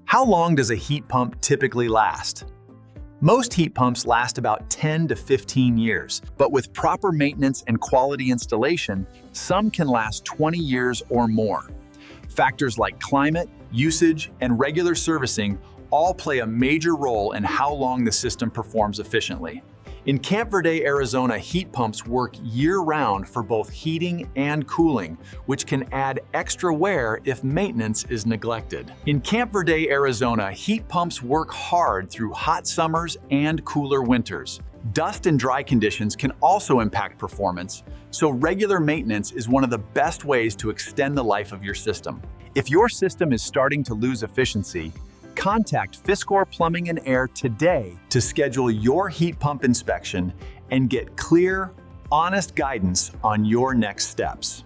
How long does a heat pump typically last? Most heat pumps last about 10 to 15 years, but with proper maintenance and quality installation, some can last 20 years or more. Factors like climate, usage, and regular servicing all play a major role in how long the system performs efficiently. In Camp Verde, Arizona, heat pumps work year-round for both heating and cooling, which can add extra wear if maintenance is neglected. In Camp Verde, Arizona, heat pumps work hard through hot summers and cooler winters. Dust and dry conditions can also impact performance, so regular maintenance is one of the best ways to extend the life of your system. If your system is starting to lose efficiency, contact Fiscor Plumbing and Air today to schedule your heat pump inspection and get clear, honest guidance on your next steps.